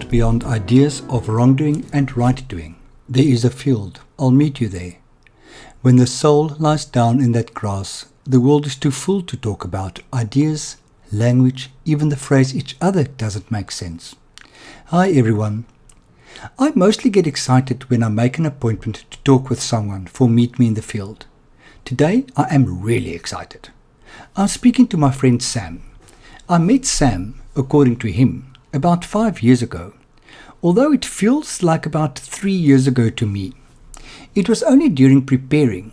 craft beyond ideas of wrongdoing and right-doing. There is a field. I'll meet you there. When the soul lies down in that grass, the world is too full to talk about ideas, language, even the phrase each other doesn't make sense. Hi everyone. I mostly get excited when I make an appointment to talk with someone for Meet Me in the Field. Today I am really excited. I'm speaking to my friend Sam. I met Sam, according to him, about 5 years ago, although it feels like about 3 years ago to me. It was only during preparing,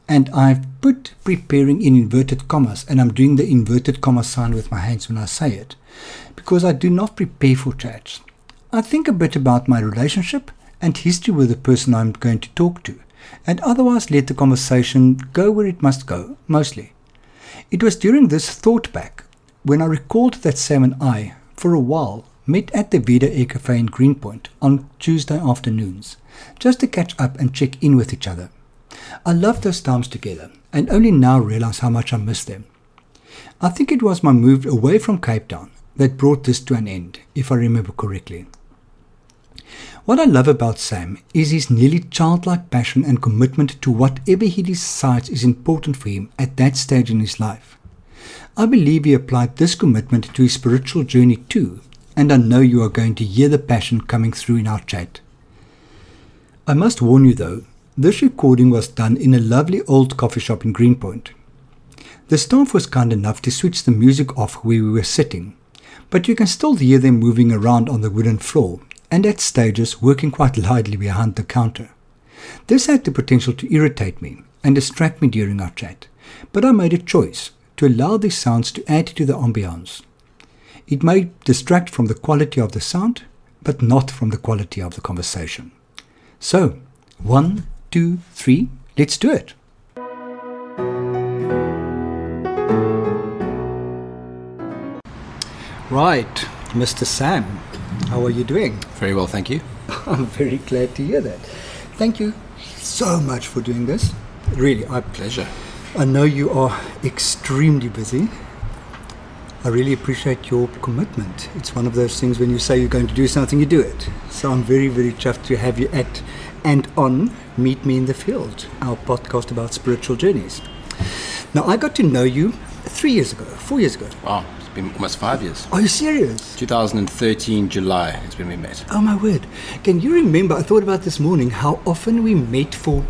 and I've put preparing in inverted commas, and I'm doing the inverted comma sign with my hands when I say it, because I do not prepare for chats. I think a bit about my relationship and history with the person I'm going to talk to, and otherwise let the conversation go where it must go, mostly. It was during this thought back when I recalled that Sam and I, for a while, met at the Vida Air Cafe in Greenpoint on Tuesday afternoons, just to catch up and check in with each other. I loved those times together, and only now realize how much I miss them. I think it was my move away from Cape Town that brought this to an end, if I remember correctly. What I love about Sam is his nearly childlike passion and commitment to whatever he decides is important for him at that stage in his life. I believe he applied this commitment to his spiritual journey too, and I know you are going to hear the passion coming through in our chat. I must warn you though, this recording was done in a lovely old coffee shop in Greenpoint. The staff was kind enough to switch the music off where we were sitting, but you can still hear them moving around on the wooden floor, and at stages working quite loudly behind the counter. This had the potential to irritate me and distract me during our chat, but I made a choice to allow these sounds to add to the ambiance. It may distract from the quality of the sound, but not from the quality of the conversation. So, 1, 2, 3, let's do it. Right, Mr. Sam, how are you doing? Very well, thank you. I'm very glad to hear that. Thank you so much for doing this. Really, Pleasure. I know you are extremely busy. I really appreciate your commitment. It's one of those things when you say you're going to do something, you do it. So I'm very, very chuffed to have you at and on Meet Me in the Field, our podcast about spiritual journeys. Now, I got to know you 4 years ago. Wow, it's been almost 5 years. Are you serious? 2013 July is when we met. Oh my word. Can you remember, I thought about this morning, how often we met for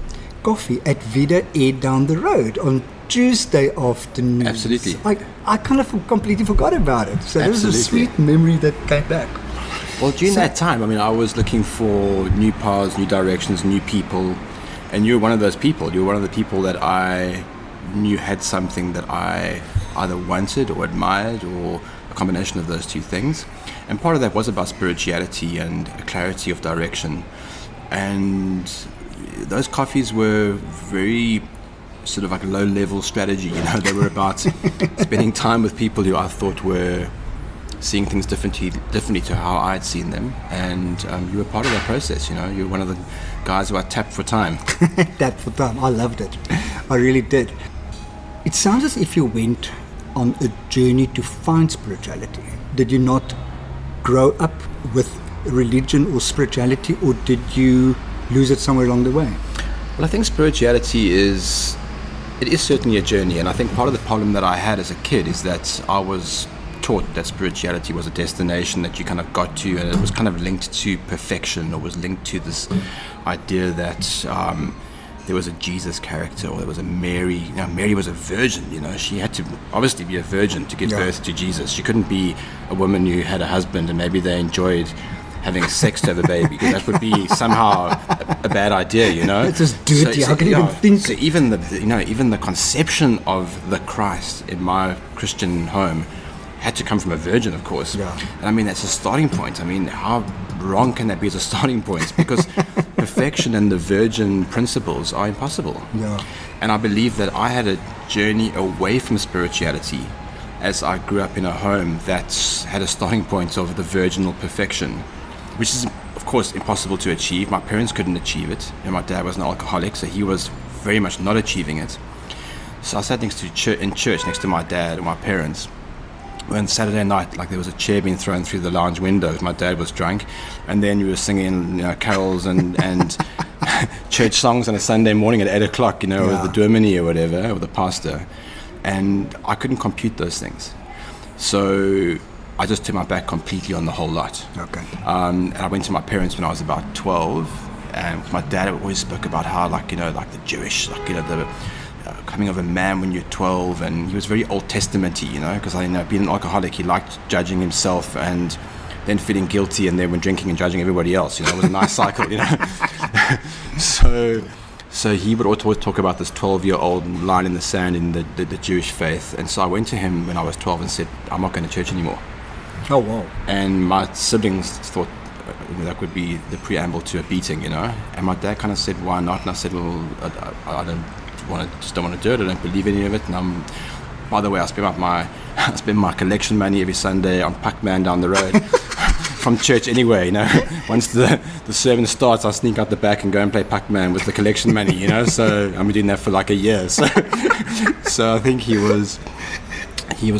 coffee at Vida Air down the road on Tuesday afternoon. Absolutely. I kind of completely forgot about it. So this is a sweet memory that came back. Well, during that time, I was looking for new paths, new directions, new people, and you were one of those people. You were one of the people that I knew had something that I either wanted or admired, or a combination of those two things. And part of that was about spirituality and a clarity of direction. And those coffees were very sort of like a low-level strategy, they were about spending time with people who I thought were seeing things differently to how I'd seen them, and you were part of that process. You were one of the guys who I tapped for time. Tapped for time, I loved it. I really did. It sounds as if you went on a journey to find spirituality. Did you not grow up with religion or spirituality, or did you lose it somewhere along the way? Well, I think spirituality is certainly a journey, and I think part of the problem that I had as a kid is that I was taught that spirituality was a destination that you kind of got to, and it was kind of linked to perfection, or was linked to this idea that there was a Jesus character, or there was a Mary. Mary was a virgin, she had to obviously be a virgin to give birth to Jesus. She couldn't be a woman who had a husband and maybe they enjoyed having sex to have a baby, because that would be somehow a bad idea, It's just dirty. How can you even think? So even the conception of the Christ in my Christian home had to come from a virgin, of course. Yeah. And that's a starting point. How wrong can that be as a starting point? Because perfection and the virgin principles are impossible. Yeah. And I believe that I had a journey away from spirituality as I grew up in a home that had a starting point of the virginal perfection, which is, of course, impossible to achieve. My parents couldn't achieve it, and my dad was an alcoholic, so he was very much not achieving it. So I sat in church next to my dad and my parents, when Saturday night, like there was a chair being thrown through the lounge window because my dad was drunk, and then we were singing, carols and church songs on a Sunday morning at 8 o'clock, with the dominie or whatever, or the pastor, and I couldn't compute those things. So I just turned my back completely on the whole lot. Okay. And I went to my parents when I was about 12, and my dad always spoke about how, like the Jewish, the coming of a man when you're 12, and he was very Old Testament-y, because being an alcoholic, he liked judging himself and then feeling guilty, and then when drinking and judging everybody else. It was a nice cycle. So he would always talk about this 12-year-old line in the sand in the Jewish faith, and so I went to him when I was 12 and said, I'm not going to church anymore. Oh, wow. And my siblings thought that would be the preamble to a beating, and my dad kind of said, why not? And I said, well, I don't want to do it. I don't believe any of it. And by the way, I spend my collection money every Sunday on Pac-Man down the road from church anyway. Once the service starts, I sneak out the back and go and play Pac-Man with the collection money. So I'm doing that for like a year. So I think he was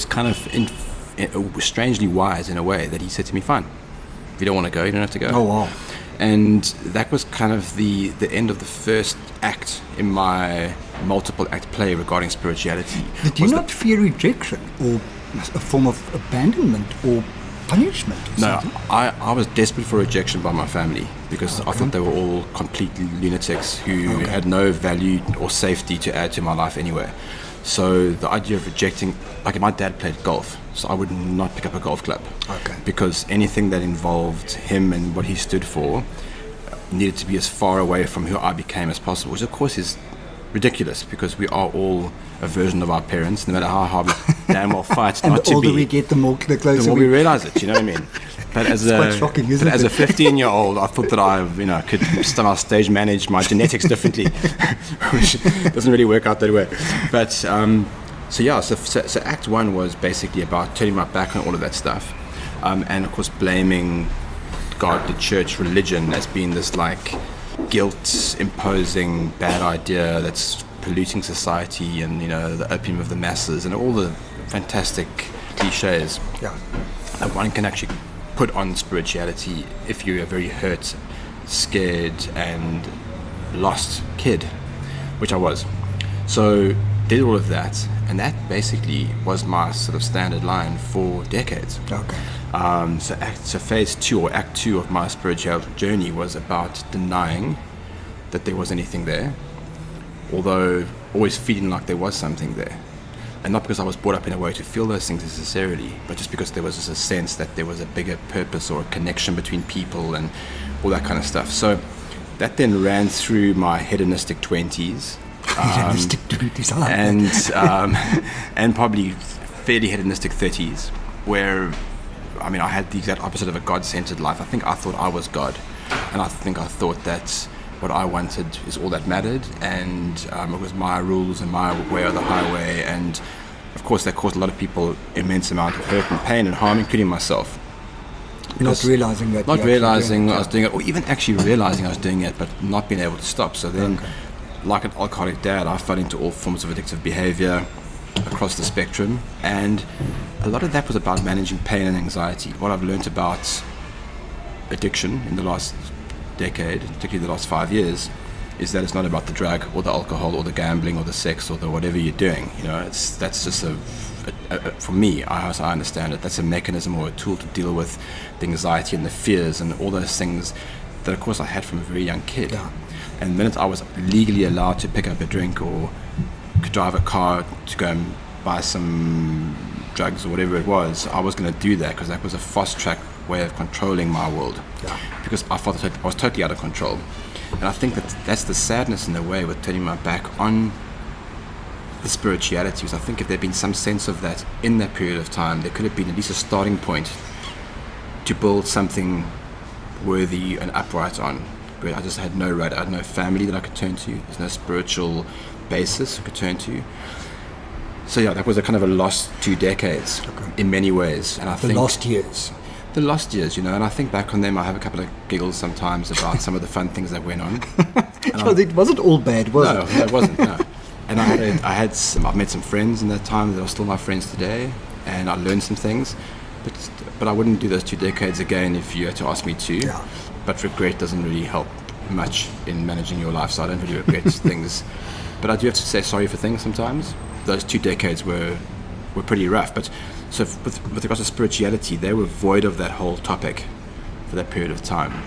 kind of strangely wise in a way that he said to me, fine, if you don't want to go, you don't have to go. Oh, wow. And that was kind of the end of the first act in my multiple act play regarding spirituality. Did you not fear rejection or a form of abandonment or punishment or something? No, I was desperate for rejection by my family because I thought they were all complete lunatics who had no value or safety to add to my life anyway. So the idea of rejecting, like my dad played golf, so I would not pick up a golf club. Okay. Because anything that involved him and what he stood for needed to be as far away from who I became as possible, which of course is ridiculous because we are all a version of our parents, no matter how hard we damn well fight not to be. And the older we get, the closer we realize it, you know what I mean? But as quite shocking, isn't it? As a 15-year-old, I thought that I could somehow stage manage my genetics differently, which doesn't really work out that way. But so Act 1 was basically about turning my back on all of that stuff, and of course blaming God, the church, religion as being this like guilt-imposing bad idea that's polluting society and the opium of the masses and all the fantastic cliches that one can actually put on spirituality if you're a very hurt, scared and lost kid, which I was. So did all of that, and that basically was my sort of standard line for decades. Okay. So phase 2 or act 2 of my spiritual journey was about denying that there was anything there, although always feeling like there was something there. And not because I was brought up in a way to feel those things necessarily, but just because there was just a sense that there was a bigger purpose or a connection between people and all that kind of stuff. So that then ran through my hedonistic 20s. Hedonistic 20s, I like that. And probably fairly hedonistic 30s, where I had the exact opposite of a God-centered life. I think I thought I was God, and I thought that what I wanted is all that mattered, and it was my rules and my way or the highway, and of course that caused a lot of people immense amount of hurt and pain and harm, including myself. Not realizing that. Not realizing I was doing it, or even actually realizing I was doing it, but not being able to stop. So then, like an alcoholic dad, I fell into all forms of addictive behavior across the spectrum, and a lot of that was about managing pain and anxiety. What I've learned about addiction in the last decade, particularly the last 5 years, is that it's not about the drug or the alcohol or the gambling or the sex or the whatever you're doing. That's just for me, as I understand it, that's a mechanism or a tool to deal with the anxiety and the fears and all those things that of course I had from a very young kid. Yeah. And the minute I was legally allowed to pick up a drink or could drive a car to go and buy some drugs or whatever it was, I was going to do that because that was a fast track way of controlling my world. Yeah. Because I thought that I was totally out of control. And I think that's the sadness in a way with turning my back on the spirituality, because I think if there'd been some sense of that in that period of time, there could have been at least a starting point to build something worthy and upright on. But I just had no right, I had no family that I could turn to, there's no spiritual basis I could turn to. So yeah, that was a kind of a lost 2 decades in many ways. And I think the lost years, and I think back on them, I have a couple of giggles sometimes about some of the fun things that went on. It wasn't all bad, was it? No, it wasn't, no. And I've met some friends in that time that are still my friends today. and I learned some things, but I wouldn't do those 2 decades again if you had to ask me to. Yeah. But regret doesn't really help much in managing your life, so I don't really regret things. But I do have to say sorry for things sometimes. Those 2 decades were pretty rough. But so with regards to spirituality, they were void of that whole topic for that period of time.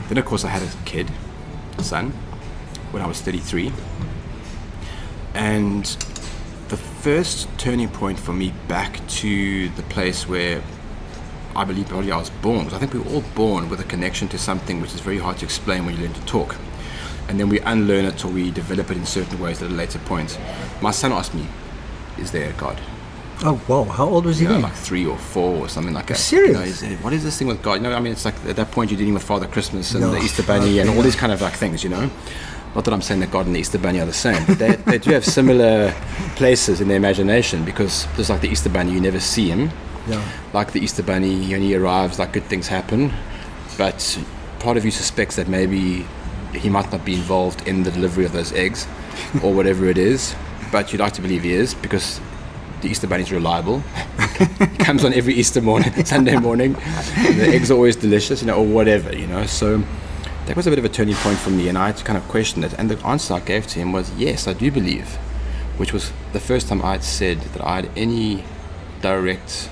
Then, of course, I had a son, when I was 33. And the first turning point for me back to the place where I believe probably I was born, because I think we were all born with a connection to something which is very hard to explain when you learn to talk. And then we unlearn it or we develop it in certain ways at a later point. My son asked me, is there a God? Oh, wow. How old was he then? Like 3 or 4 or something like that. Serious? He said, what is this thing with God? I mean, it's like at that point you're dealing with Father Christmas and the Easter Bunny and all these kind of like things, Not that I'm saying that God and the Easter Bunny are the same, but they do have similar places in their imagination, because just like the Easter Bunny, you never see him. Yeah. Like the Easter Bunny, when he arrives, like good things happen, but part of you suspects that maybe he might not be involved in the delivery of those eggs or whatever it is, but you'd like to believe he is, because the Easter Bunny is reliable. He comes on every Easter morning, Sunday morning. The eggs are always delicious, or whatever, So that was a bit of a turning point for me, and I had to kind of question it. And the answer I gave to him was, yes, I do believe, which was the first time I'd said that I had any direct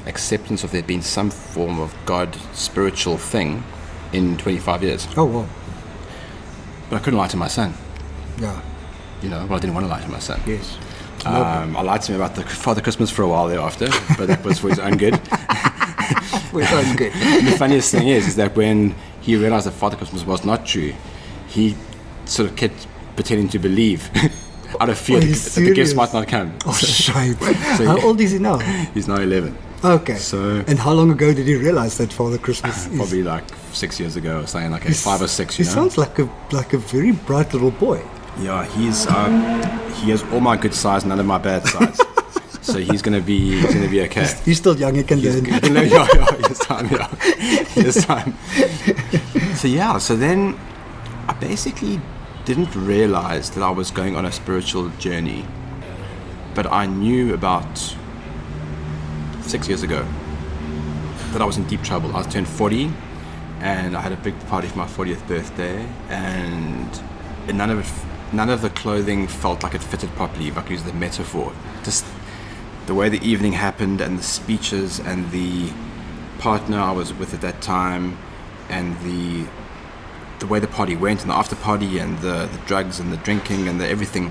acceptance of there being some form of God, spiritual thing in 25 years. Oh, wow. But I couldn't lie to my son. Yeah. Well, I didn't want to lie to my son. Yes. I lied to him about the Father Christmas for a while thereafter, but that was for his own good. For his own good. The funniest thing is that when he realized that Father Christmas was not true, he sort of kept pretending to believe out of fear that the gifts might not come. Oh, shite. So How old is he now? He's now 11. Okay. So, and how long ago did he realize that Father Christmas is? Probably like 6 years ago or something, like 5 or 6, He sounds like a very bright little boy. Yeah, he has all my good sides, none of my bad sides. So he's gonna be okay. He's still young, he can learn. He has time. So then I basically didn't realize that I was going on a spiritual journey, but I knew about 6 years ago that I was in deep trouble. I was turned 40, and I had a big party for my 40th birthday, and none of the clothing felt like it fitted properly, if I could use the metaphor. Just the way the evening happened, and the speeches, and the partner I was with at that time, and the way the party went, and the after party, and the drugs, and the drinking, and the everything,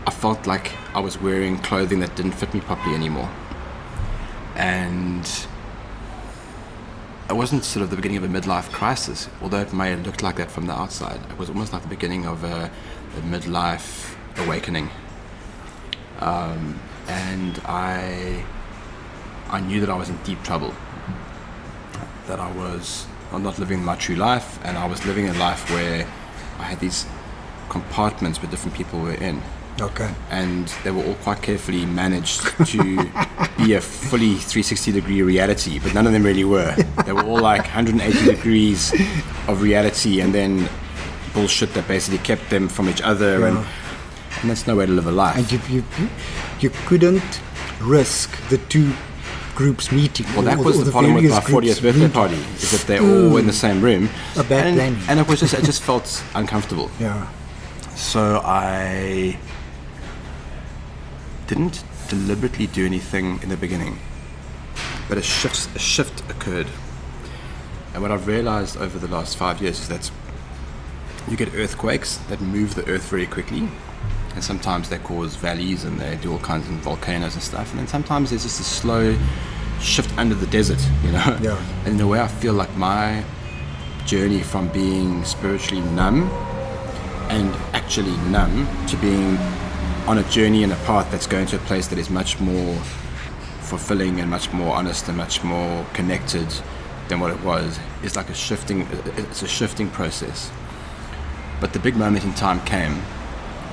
I felt like I was wearing clothing that didn't fit me properly anymore. And it wasn't sort of the beginning of a midlife crisis, although it may have looked like that from the outside. It was almost like the beginning of a midlife awakening. And I knew that I was in deep trouble, that I was not living my true life, and I was living a life where I had these compartments where different people were in. Okay. And they were all quite carefully managed to be a fully 360-degree reality, but none of them really were. They were all like 180 degrees of reality, and then bullshit that basically kept them from each other, yeah. and that's no way to live a life. And you couldn't risk the two groups meeting. Well, that was the problem with my 40th birthday party, is that they're all in the same room. A bad planning. And it just felt uncomfortable. Yeah. So I didn't deliberately do anything in the beginning, but a shift occurred. And what I've realized over the last 5 years is that you get earthquakes that move the earth very quickly, and sometimes they cause valleys and they do all kinds of volcanoes and stuff, and then sometimes there's just a slow shift under the desert, Yeah. And in a way I feel like my journey from being spiritually numb and actually numb to being on a journey and a path that's going to a place that is much more fulfilling and much more honest and much more connected than what it was, is like it's a shifting process. But the big moment in time came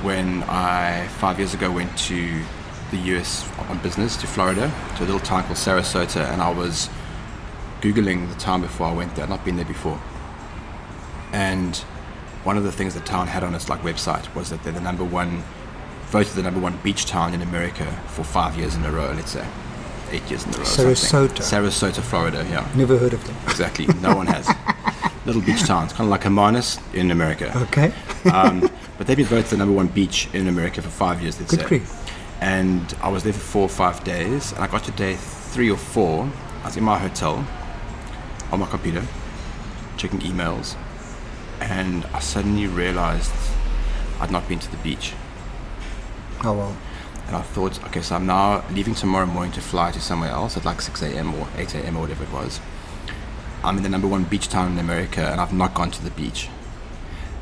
when I 5 years ago went to the US on business, to Florida, to a little town called Sarasota, and I was Googling the town before I went there. I'd not been there before. And one of the things the town had on its website was that they're voted the number one beach town in America for 5 years in a row, let's say. 8 years in a row. Sarasota. Sarasota, Florida, yeah. Never heard of them. Exactly. No one has. Little beach town. It's kind of like Hermanus in America. Okay. But they've been voted the number one beach in America for 5 years, they'd Good say. grief. And I was there for 4 or 5 days, and I got to day 3 or 4. I was in my hotel on my computer, checking emails, and I suddenly realized I'd not been to the beach. Oh, well. And I thought, okay, so I'm now leaving tomorrow morning to fly to somewhere else at like 6 a.m. or 8 a.m. or whatever it was. I'm in the number one beach town in America, and I've not gone to the beach.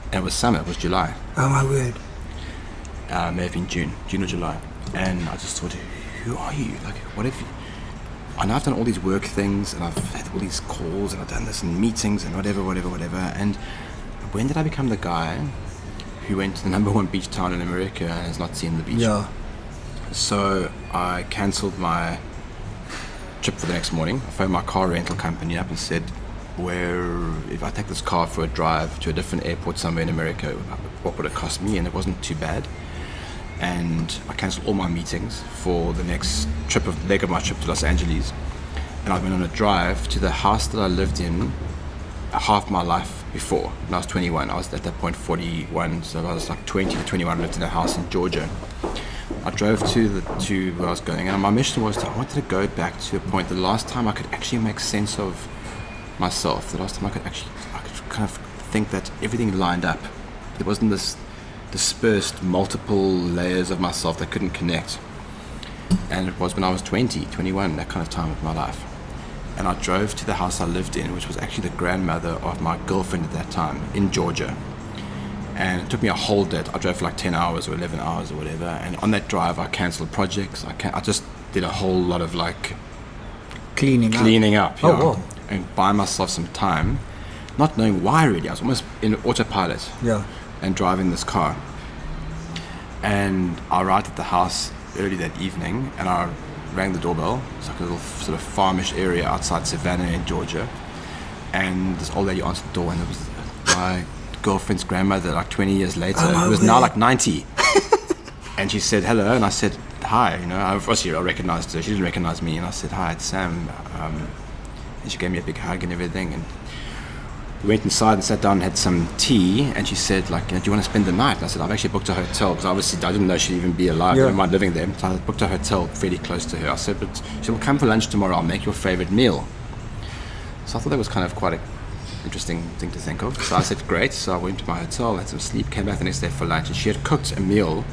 And it was summer, it was July. Oh, my word. May have been June or July. And I just thought, who are you? Like, what if you... I know I've done all these work things, and I've had all these calls, and I've done this in meetings, and whatever. And when did I become the guy who went to the number one beach town in America and has not seen the beach? Yeah. So I cancelled my trip for the next morning. I phoned my car rental company up and said, if I take this car for a drive to a different airport somewhere in America, what would it cost me? And it wasn't too bad. And I cancelled all my meetings for the next leg of my trip to Los Angeles. And I went on a drive to the house that I lived in half my life before. When I was 21, I was at that point 41, so I was like 20 to 21, I lived in a house in Georgia. I drove to where I was going, and my mission was I wanted to go back to a point, the last time I could actually make sense of myself, the last time I could kind of think that everything lined up. There wasn't this dispersed multiple layers of myself that couldn't connect. And it was when I was 20, 21, that kind of time of my life. And I drove to the house I lived in, which was actually the grandmother of my girlfriend at that time, in Georgia. And it took me a whole day. I drove for like 10 hours or 11 hours or whatever. And on that drive, I cancelled projects. I just did a whole lot of like cleaning up. Oh, wow. And buying myself some time, not knowing why really. I was almost in autopilot. Yeah. And driving this car. And I arrived at the house early that evening, and I rang the doorbell. It's like a little sort of farmish area outside Savannah in Georgia. And this old lady answered the door, and it was my girlfriend's grandmother, like 20 years later, who was now like 90. And she said hello, and I said hi. You know, obviously I recognized her. She didn't recognize me, and I said hi, it's Sam. And she gave me a big hug and everything. And we went inside and sat down and had some tea. And she said, like, do you want to spend the night? And I said, I've actually booked a hotel, because obviously I didn't know she'd even be alive. I didn't mind living there. So I booked a hotel fairly close to her. I said, but she will come for lunch tomorrow. I'll make your favorite meal. So I thought that was kind of quite an interesting thing to think of. So I said, great. So I went to my hotel, had some sleep, came back the next day for lunch, and she had cooked a meal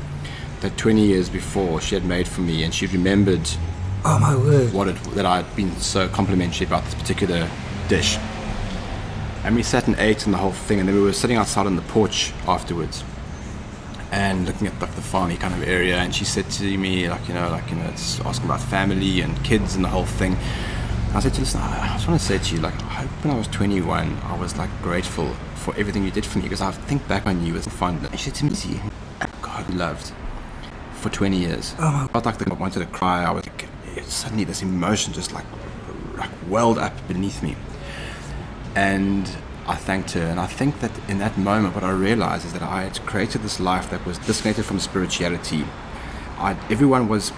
that 20 years before she had made for me, and she remembered Oh, my word. that I'd been so complimentary about this particular dish. And we sat and ate and the whole thing, and then we were sitting outside on the porch afterwards and looking at like the farmy kind of area, and she said to me, it's asking about family and kids and the whole thing. And I said to her, listen, I just want to say to you, like, I hope when I was 21, I was like grateful for everything you did for me, because I think back on you with fondness. And she said to me, see, God loved for 20 years. I felt like I wanted to cry. I was like, suddenly this emotion just like welled up beneath me. And I thanked her, and I think that in that moment what I realized is that I had created this life that was disconnected from spirituality. Everyone was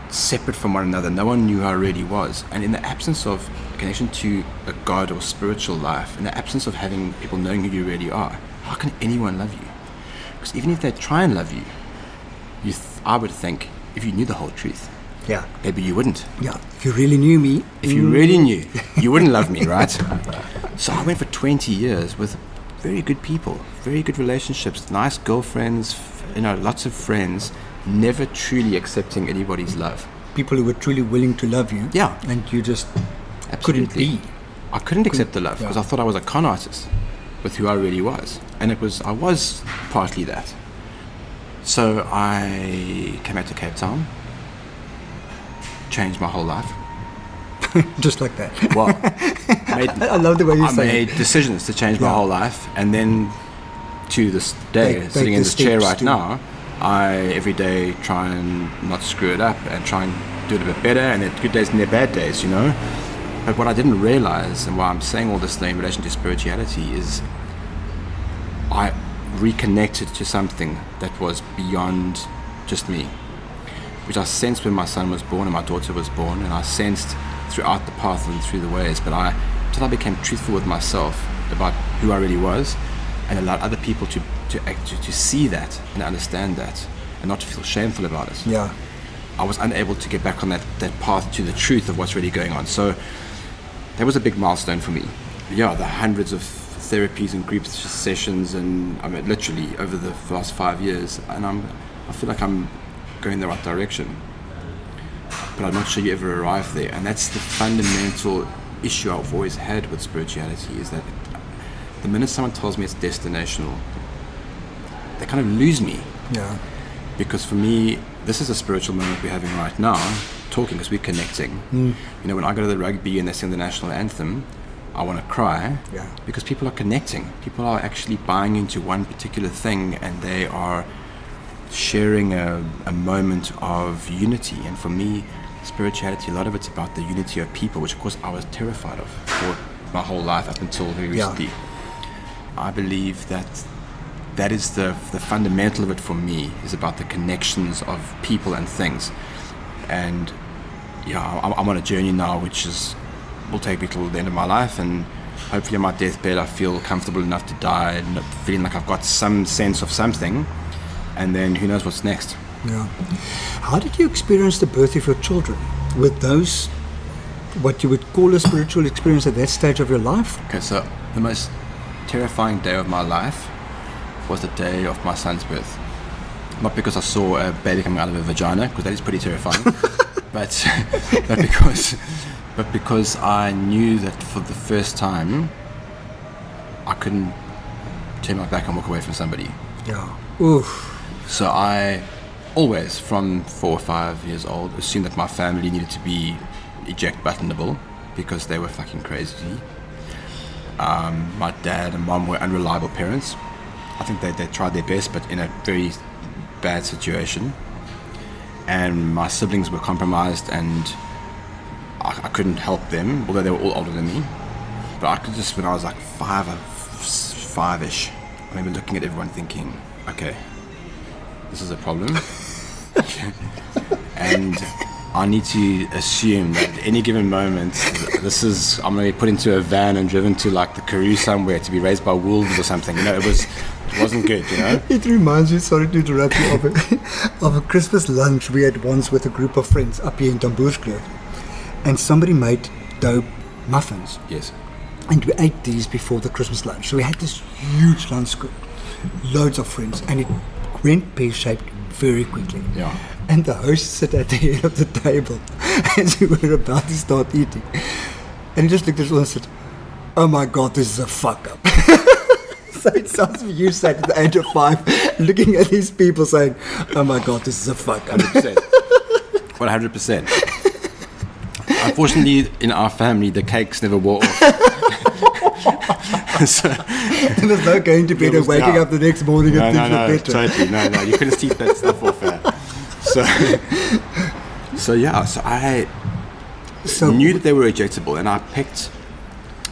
separate from one another. No one knew who I really was. And in the absence of a connection to a God or spiritual life, in the absence of having people knowing who you really are, how can anyone love you? Because even if they try and love you, I would think, if you knew the whole truth, Yeah. maybe you wouldn't. Yeah. If you really knew me. If you really knew, you wouldn't love me, right? So I went for 20 years with very good people, very good relationships, nice girlfriends, lots of friends, never truly accepting anybody's love. People who were truly willing to love you. Yeah. And you just Absolutely. couldn't be. I couldn't accept the love because I thought I was a con artist with who I really was. And I was partly that. So I came out to Cape Town, changed my whole life. Just like that. Well, I love the way you say I made decisions to change my whole life, and then to this day, sitting in this chair right now, I every day try and not screw it up and try and do it a bit better, and there are good days and there are bad days, But what I didn't realize, and why I'm saying all this thing in relation to spirituality, is I reconnected to something that was beyond just me. which I sensed when my son was born and my daughter was born, and I sensed throughout the path and through the ways. But until I became truthful with myself about who I really was, and allowed other people to see that and understand that, and not to feel shameful about it. Yeah. I was unable to get back on that path to the truth of what's really going on. So that was a big milestone for me. Yeah, the hundreds of therapies and group sessions, and I mean, literally over the last 5 years, and I feel like I'm going the right direction. But I'm not sure you ever arrive there. And that's the fundamental issue I've always had with spirituality, is that the minute someone tells me it's destinational, they kind of lose me. Yeah. Because for me, this is a spiritual moment we're having right now, talking, because we're connecting. You know, when I go to the rugby and they sing the national anthem, I want to cry, because people are connecting. People are actually buying into one particular thing, and they are sharing a moment of unity. And for me, spirituality, a lot of it's about the unity of people, which of course I was terrified of for my whole life up until very recently. I believe that is the fundamental of it for me, is about the connections of people and things. And I'm on a journey now which will take me till the end of my life, and hopefully on my deathbed I feel comfortable enough to die, feeling like I've got some sense of something, and then who knows what's next. Yeah. How did you experience the birth of your children? With those, what you would call a spiritual experience at that stage of your life? Okay, so the most terrifying day of my life was the day of my son's birth. Not because I saw a baby coming out of a vagina, because that is pretty terrifying, but because I knew that for the first time I couldn't turn my back and walk away from somebody. Yeah. Oof. So I always, from 4 or 5 years old, assumed that my family needed to be eject buttonable, because they were fucking crazy. My dad and mom were unreliable parents. I think they tried their best, but in a very bad situation. And my siblings were compromised, and I couldn't help them, although they were all older than me. But I could just, when I was like five-ish, I remember looking at everyone thinking, okay, this is a problem. And I need to assume that at any given moment, I'm going to be put into a van and driven to like the Karoo somewhere to be raised by wolves or something. You know, it wasn't good, you know. It reminds me, sorry to interrupt you, of a Christmas lunch we had once with a group of friends up here in Tamboerskloof, and somebody made dough muffins. Yes. And we ate these before the Christmas lunch. So we had this huge lunch scoop, loads of friends, and it went pear-shaped very quickly. Yeah. And the host sat at the head of the table as we were about to start eating. And he just looked at us all and said, "Oh my God, this is a fuck up." So it sounds like you sat at the age of 5 looking at these people saying, "Oh my God, this is a fuck up." 100%. 100%. Unfortunately, in our family, the cakes never wore off. So, there's no going to bed and waking up the next morning and things were better. Totally. No, you couldn't sleep that stuff off. So I knew that they were ejectable, and I picked.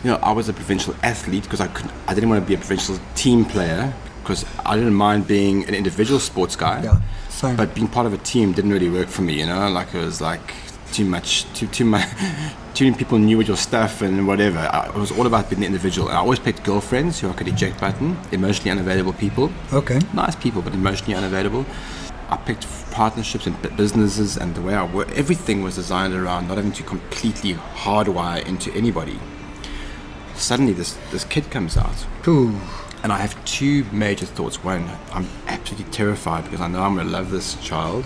You know, I was a provincial athlete because I didn't want to be a provincial team player, because I didn't mind being an individual sports guy. Yeah, same. But being part of a team didn't really work for me. You know, like it was like too much. Too many people knew your stuff and whatever. It was all about being the individual. And I always picked girlfriends who I could eject button, emotionally unavailable people. Okay. Nice people, but emotionally unavailable. I picked partnerships and businesses, and the way I work, everything was designed around not having to completely hardwire into anybody. Suddenly this kid comes out. Ooh. And I have 2 major thoughts. One, I'm absolutely terrified because I know I'm going to love this child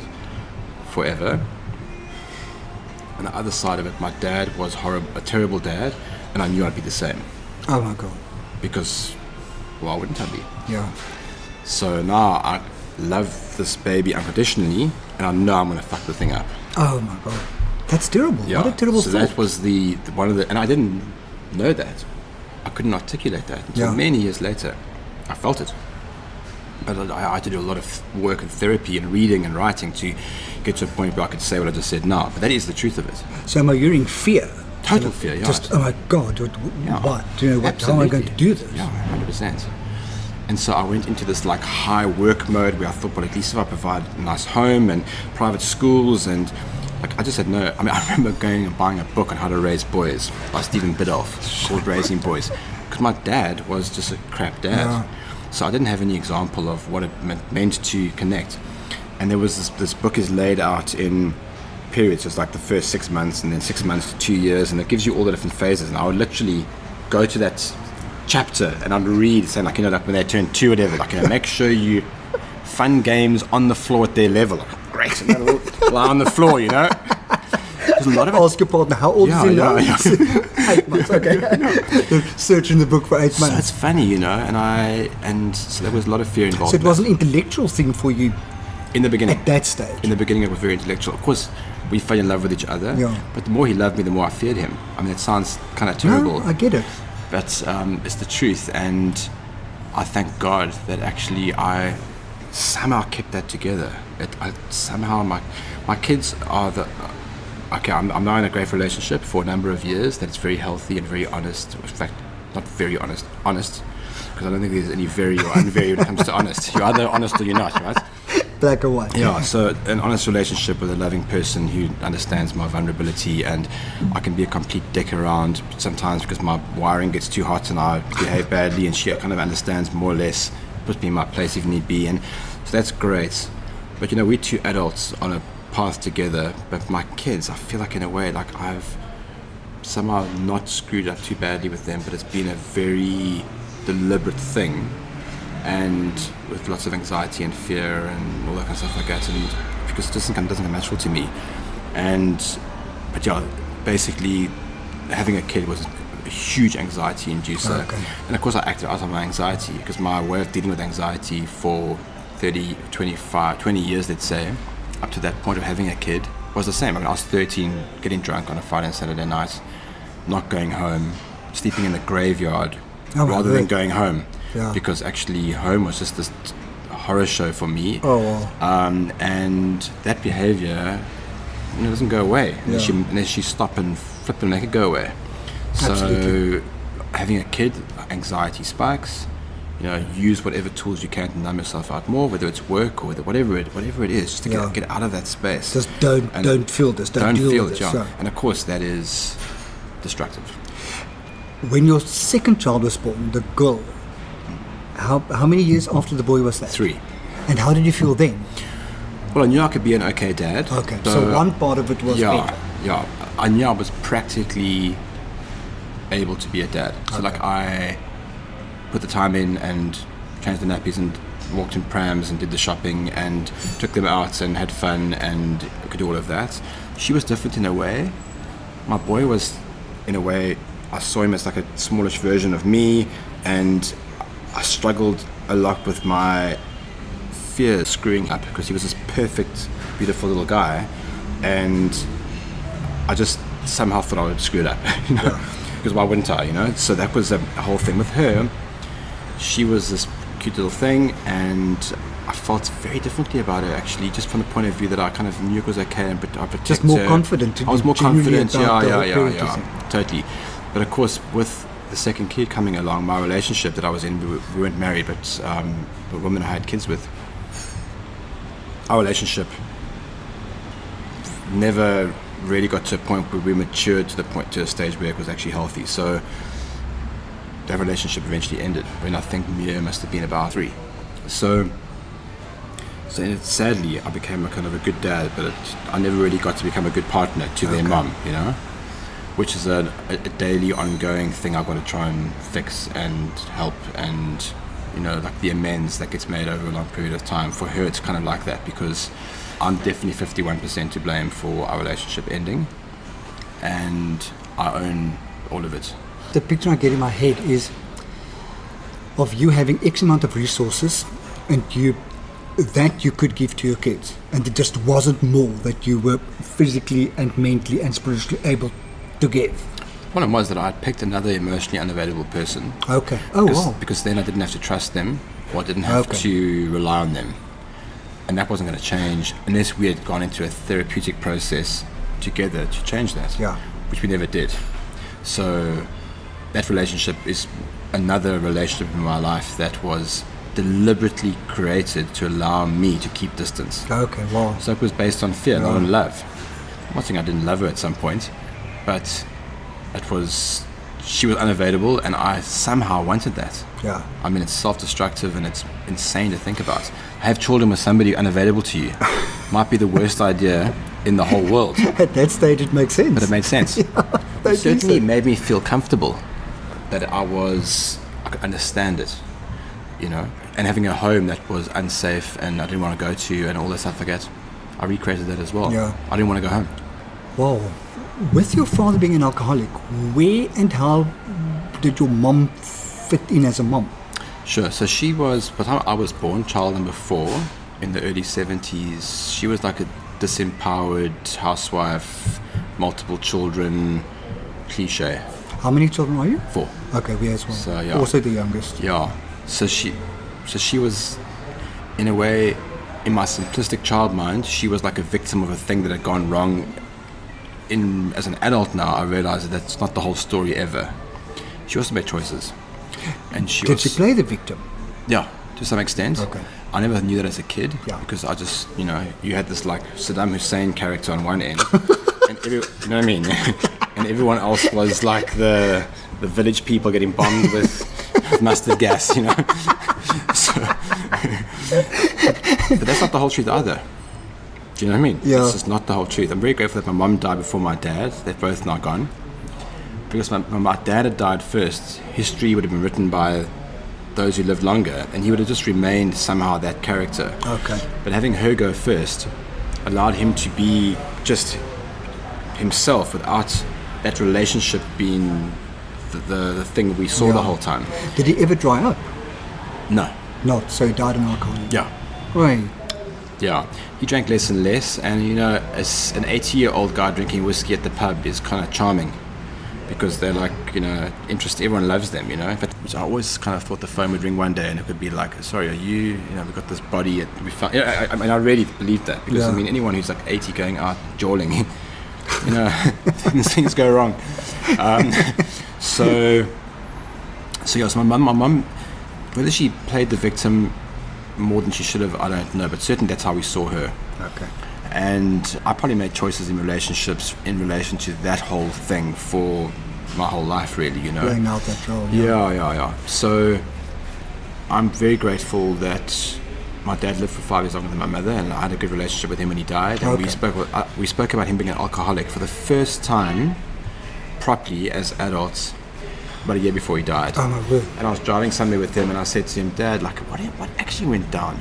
forever. And the other side of it, my dad was a terrible dad, and I knew I'd be the same. Oh my God. Because why wouldn't I be? Yeah. So now I love this baby unconditionally, and I know I'm going to fuck the thing up. Oh my God. That's terrible. Yeah. What a terrible so thought. That was the one of the, and I didn't know that. I couldn't articulate that until many years later. I felt it. But I had to do a lot of work and therapy and reading and writing to get to a point where I could say what I just said now. But that is the truth of it. So am I hearing fear? Total fear, yeah. Just, oh my God, what? You know, how am I going to do this? Yeah, 100%. And so I went into this like high work mode where I thought, well, at least if I provide a nice home and private schools, and like I just said no. I mean, I remember going and buying a book on how to raise boys by Stephen Biddulph called Raising Boys, because my dad was just a crap dad. Yeah. So I didn't have any example of what it meant to connect. And there was this book is laid out in periods. It's like the first 6 months, and then 6 months to 2 years, and it gives you all the different phases. And I would literally go to that chapter and I'd read saying like, like when they turn 2 or whatever, like, make sure you fun games on the floor at their level. Like, great, and they'll lie on the floor, There's a lot of it. Ask your partner, how old is he now? Yeah. 8 months, okay. Searching the book for 8 months. So it's funny, and so there was a lot of fear involved. So it was an intellectual thing for you in the beginning. At that stage? In the beginning, it was very intellectual. Of course, we fell in love with each other, but the more he loved me, the more I feared him. I mean, it sounds kind of terrible. No, I get it. But it's the truth, and I thank God that actually I somehow kept that together. Somehow my kids are okay, I'm now in a great relationship for a number of years that's very healthy and very honest. In fact, not very honest, because I don't think there's any very or unvery when it comes to honest. You're either honest or you're not, right? Black or white. Yeah, so an honest relationship with a loving person who understands my vulnerability, and I can be a complete dick around sometimes because my wiring gets too hot and I behave badly, and she kind of understands more or less, puts me in my place if need be, and so that's great. But we're 2 adults on a path together, but my kids, I feel like in a way, like I've somehow not screwed up too badly with them, but it's been a very deliberate thing, and with lots of anxiety and fear and all that kind of stuff like that, and because it doesn't come natural to me. But basically having a kid was a huge anxiety inducer. Okay. And of course I acted out on my anxiety, because my way of dealing with anxiety for 20 years, let's say, up to that point of having a kid, was the same. I mean, I was 13, getting drunk on a Friday and Saturday night, not going home, sleeping in the graveyard rather than going home. Yeah. Because actually home was just this horror show for me. Oh, wow. And that behavior doesn't go away unless you stop and flip and make it go away. Absolutely. So having a kid, anxiety spikes. Use whatever tools you can to numb yourself out more, whether it's work or whatever it is, just to get out of that space. Just don't feel this. Don't deal feel with it. this. Yeah. And of course that is destructive. When your second child was born, the girl, how many years after the boy was that? 3. And how did you feel then? Well, I knew I could be an okay dad. Okay, so one part of it was better. Yeah. I knew I was practically able to be a dad. So like I put the time in and changed the nappies and walked in prams and did the shopping and took them out and had fun and could do all of that. She was different in a way. My boy was, in a way, I saw him as like a smallish version of me, and I struggled a lot with my fear screwing up, because he was this perfect, beautiful little guy, and I just somehow thought I would screw it up, because why wouldn't I, So that was a whole thing with her. She was this cute little thing, and I felt very differently about her, actually, just from the point of view that I kind of knew it was okay, but I protected just more her. confident. I was more confident, yeah, totally. But of course, with the second kid coming along, my relationship that I was in, we weren't married, but the woman I had kids with, our relationship never really got to a point where we matured to a stage where it was actually healthy. So that relationship eventually ended when I think Mia must have been about 3. So sadly, I became a kind of a good dad, but I never really got to become a good partner to their mum, which is a daily ongoing thing I've got to try and fix and help, and like the amends that gets made over a long period of time. For her, it's kind of like that, because I'm definitely 51% to blame for our relationship ending, and I own all of it. The picture I get in my head is of you having X amount of resources, and you could give to your kids, and there just wasn't more that you were physically and mentally and spiritually able to give. The problem was that I had picked another emotionally unavailable person. Okay. Oh, wow. Because then I didn't have to trust them, or I didn't have to rely on them. And that wasn't going to change unless we had gone into a therapeutic process together to change that, which we never did. So that relationship is another relationship in my life that was deliberately created to allow me to keep distance. Okay, wow. So it was based on fear, not on love. I'm not saying I didn't love her at some point, but she was unavailable, and I somehow wanted that. Yeah. I mean, it's self-destructive and it's insane to think about. I have children with somebody unavailable to you. Might be the worst idea in the whole world. At that stage, it makes sense. But it made sense. Yeah, It certainly made me feel comfortable that I could understand it, and having a home that was unsafe and I didn't want to go to and all that stuff like that. I recreated that as well. Yeah. I didn't want to go home. Wow. With your father being an alcoholic, where and how did your mom fit in as a mom? Sure. So she was, by the time I was born, child number 4 in the early 70s. She was like a disempowered housewife, multiple children, cliche. How many children are you? 4. Okay, we as well. So, yeah. Also the youngest. Yeah. So she was, in a way, in my simplistic child mind, she was like a victim of a thing that had gone wrong. As an adult now, I realize that that's not the whole story ever. She also made choices. And Did she play the victim? Yeah, to some extent. Okay. I never knew that as a kid, because I just, you had this like Saddam Hussein character on one end, and you know what I mean? And everyone else was like the village people getting bombed with mustard gas, So, but that's not the whole truth either. Do you know what I mean? Yeah. It's just not the whole truth. I'm very grateful that my mum died before my dad. They're both now gone. Because my dad had died first, history would have been written by those who lived longer, and he would have just remained somehow that character. Okay. But having her go first allowed him to be just himself without that relationship being the thing we saw the whole time. Did he ever dry up? No. Not, so he died in alcohol. Yeah. Right. Yeah. He drank less and less, and as an 80-year-old guy drinking whiskey at the pub is kind of charming. Because they're like, interesting. Everyone loves them, But I always kind of thought the phone would ring one day and it could be like, sorry, are you, we've got this body. We found. I mean, I really believed that because anyone who's like 80 going out jawling, things go wrong. So my mum, whether she played the victim more than she should have, I don't know. But certainly that's how we saw her. Okay. And I probably made choices in relationships in relation to that whole thing for my whole life, really, Playing out that role. Yeah. So I'm very grateful that my dad lived for 5 years longer than my mother, and I had a good relationship with him when he died. And we spoke about him being an alcoholic for the first time properly as adults about a year before he died. Oh, my word. And I was driving somewhere with him, and I said to him, Dad, like, what actually went down,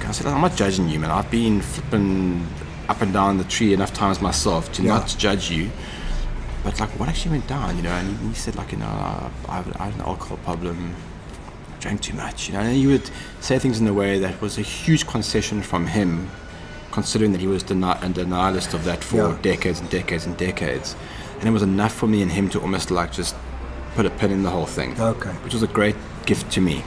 I said, I'm not judging you, man. I've been flipping up and down the tree enough times myself to not judge you. But, like, what actually went down, And he said, like, I had an alcohol problem, drank too much, And he would say things in a way that was a huge concession from him, considering that he was a denialist of that for decades and decades and decades. And it was enough for me and him to almost, like, just put a pin in the whole thing. Okay. Which was a great gift to me.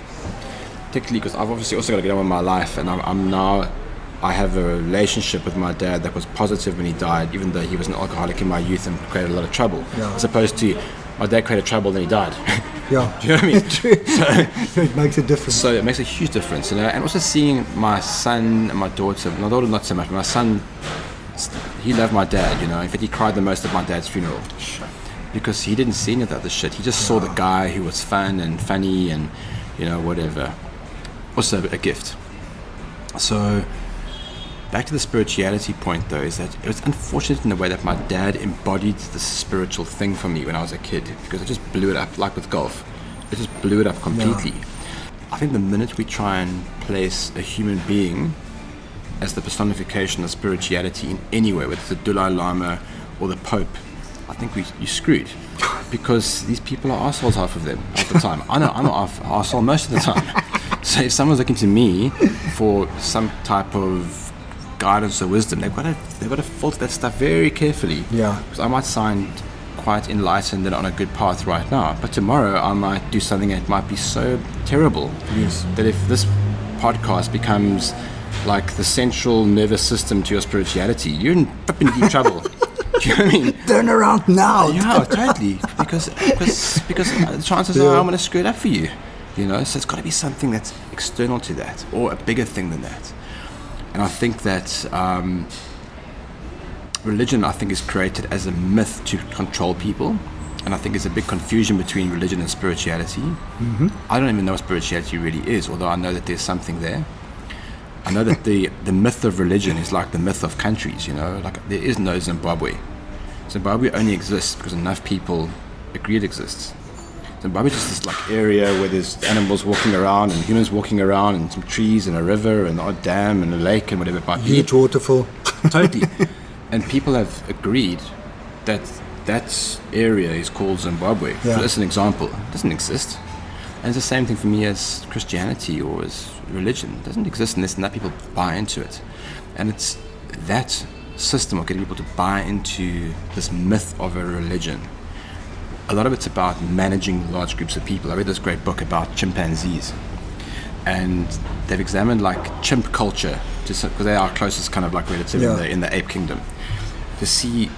Particularly because I've obviously also got to get on with my life, and I have a relationship with my dad that was positive when he died, even though he was an alcoholic in my youth and created a lot of trouble. Yeah. As opposed to my dad created trouble and then he died. Yeah. Do you know what I mean? So it makes a difference. So it makes a huge difference, And also seeing my son and my daughter not so much, but my son, he loved my dad, In fact, he cried the most at my dad's funeral. Sure. Because he didn't see any of the other shit. He just saw the guy who was fun and funny and, whatever. Also a gift. So back to the spirituality point, though, is that it was unfortunate in the way that my dad embodied the spiritual thing for me when I was a kid, because it just blew it up, like with golf. It just blew it up completely. Yeah. I think the minute we try and place a human being as the personification of spirituality in any way, whether it's the Dalai Lama or the Pope, I think you're screwed. Because these people are assholes half of the time. I know I'm an arsehole most of the time. So if someone's looking to me for some type of guidance or wisdom, they've got to filter that stuff very carefully. Yeah. Because I might sound quite enlightened and on a good path right now, but tomorrow I might do something that might be so terrible that if this podcast becomes like the central nervous system to your spirituality, you're in flipping deep trouble. Do you know what I mean? Turn around now. Yeah, totally. Because the chances are I'm going to screw it up for you. you know. So it's got to be something that's external to that, or a bigger thing than that. And I think that religion, I think, is created as a myth to control people. And I think there's a big confusion between religion and spirituality. Mm-hmm. I don't even know what spirituality really is, although I know that there's something there. I know that the myth of religion is like the myth of countries, you know. Like, there is no Zimbabwe. Zimbabwe only exists because enough people agree it exists. Zimbabwe is just this like area where there's animals walking around and humans walking around and some trees and a river and a dam and a lake and whatever it might be. Huge waterfall. Totally. And people have agreed that that area is called Zimbabwe. Yeah. As an example, it doesn't exist. And it's the same thing for me as Christianity or as religion. It doesn't exist unless enough people buy into it. And it's that system of getting people to buy into this myth of a religion. A lot of it's about managing large groups of people. I read this great book about chimpanzees. And they've examined like chimp culture, because they are our closest kind of like relative in the ape kingdom, to see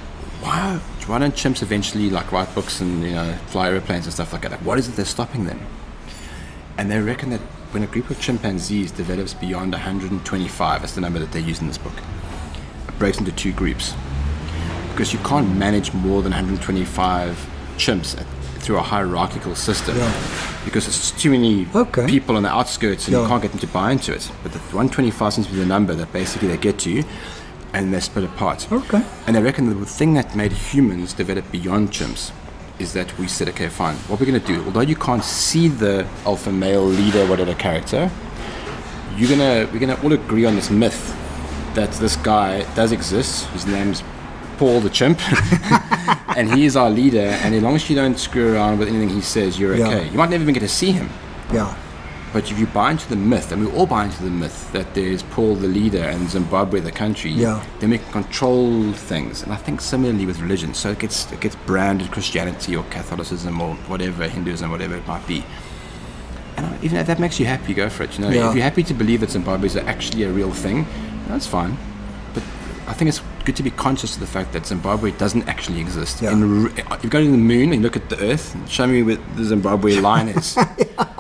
why don't chimps eventually like write books and, you know, fly airplanes and stuff like that? Like, what is it that's stopping them? And they reckon that when a group of chimpanzees develops beyond 125, that's the number that they use in this book, it breaks into two groups. Because you can't manage more than 125 chimps through a hierarchical system, because it's too many people on the outskirts and you can't get them to buy into it. But the 125 seems to be the number that basically they get to, and they split apart. Okay. And they reckon the thing that made humans develop beyond chimps is that we said, okay, fine, what we're going to do, although you can't see the alpha male leader, whatever character, we're gonna all agree on this myth that this guy does exist. His name's Paul the chimp, and he is our leader. And as long as you don't screw around with anything he says, you're okay. You might never even get to see him. Yeah. But if you buy into the myth, and we all buy into the myth that there's Paul the leader and Zimbabwe the country, then we can control things. And I think similarly with religion, so it gets branded Christianity or Catholicism or whatever, Hinduism, whatever it might be. And even if that makes you happy, go for it. You know, if you're happy to believe that Zimbabwe is actually a real thing, that's fine. But I think it's good to be conscious of the fact that Zimbabwe doesn't actually exist. If you go to the moon and you look at the Earth, show me where the Zimbabwe line is.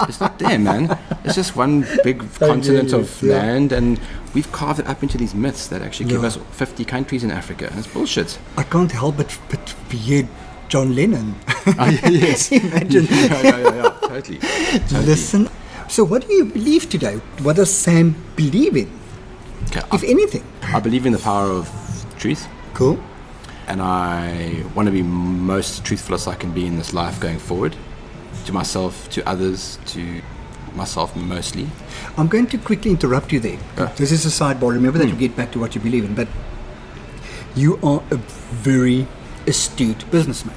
It's not there, man. It's just one big continent of land, and we've carved it up into these myths that actually give us 50 countries in Africa, and it's bullshit. I can't help but hear John Lennon. Yes. Imagine. Totally. Listen, so what do you believe today? What does Sam believe in, if anything? I believe in the power of truth. Cool. And I want to be most truthful as I can be in this life going forward, to myself, to others, to myself mostly. I'm going to quickly interrupt you there. This is a sidebar. Remember that we'll get back to what you believe in, but you are a very astute businessman.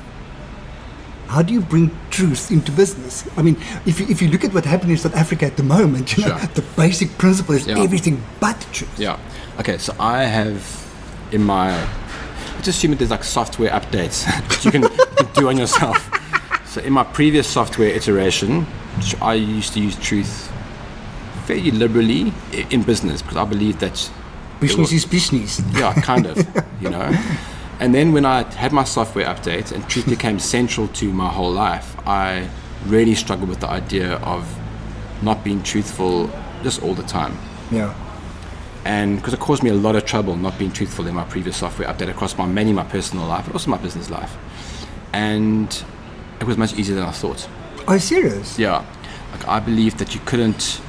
How do you bring truth into business? I mean, if you look at what happened in South Africa at the moment, you know, the basic principle is everything but truth. Yeah. Okay, so I have in my... Let's assume that there's like software updates that you can do on yourself. So in my previous software iteration, I used to use truth fairly liberally in business, because I believe that... Business is business. Yeah, kind of, you know. And then when I had my software update and truth became central to my whole life, I really struggled with the idea of not being truthful just all the time. Yeah. And because it caused me a lot of trouble not being truthful in my previous software update across my personal life, but also my business life. And it was much easier than I thought. Are you serious? Yeah. Like, I believed that you couldn't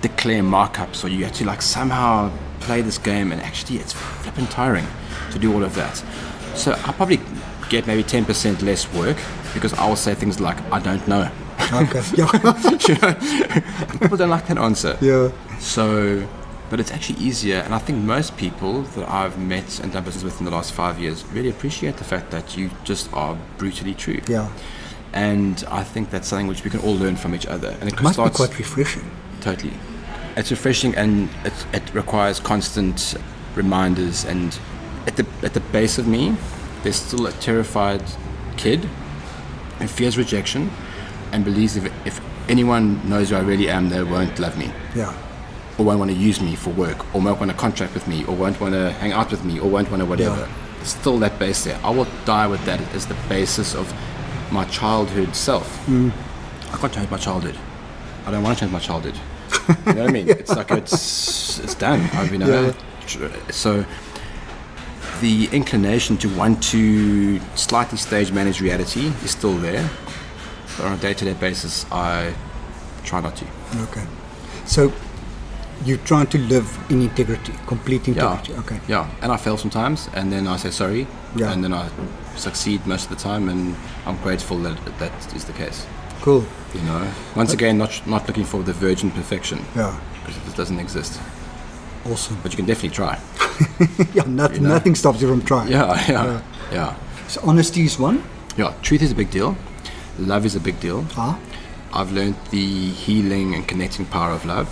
declare markups, or you had to like somehow play this game, and actually it's flipping tiring to do all of that. So I probably get maybe 10% less work because I will say things like, I don't know. Okay. Yeah. You know? People don't like that answer. Yeah. So, but it's actually easier, and I think most people that I've met and done business with in the last 5 years really appreciate the fact that you just are brutally true. Yeah. And I think that's something which we can all learn from each other. And it must be quite refreshing. Totally. It's refreshing, and it requires constant reminders. And at the base of me, there's still a terrified kid who fears rejection and believes if anyone knows who I really am, they won't love me. Yeah. Or won't want to use me for work, or won't want to contract with me, or won't want to hang out with me, or won't want to whatever. Yeah. There's still that base there. I will die with that as the basis of my childhood self. I can't change my childhood. I don't want to change my childhood. You know what I mean? It's like it's done. So the inclination to want to slightly stage manage reality is still there, but on a day-to-day basis, I try not to. Okay. So you're trying to live in integrity, complete integrity. Okay. Yeah, and I fail sometimes, and then I say sorry, and then I succeed most of the time, and I'm grateful that that is the case. Cool. You know, once again, not looking for the virgin perfection. Yeah. Because it doesn't exist. Awesome. But you can definitely try. Nothing stops you from trying. Yeah. So honesty is one. Yeah, truth is a big deal. Love is a big deal. I've learned the healing and connecting power of love.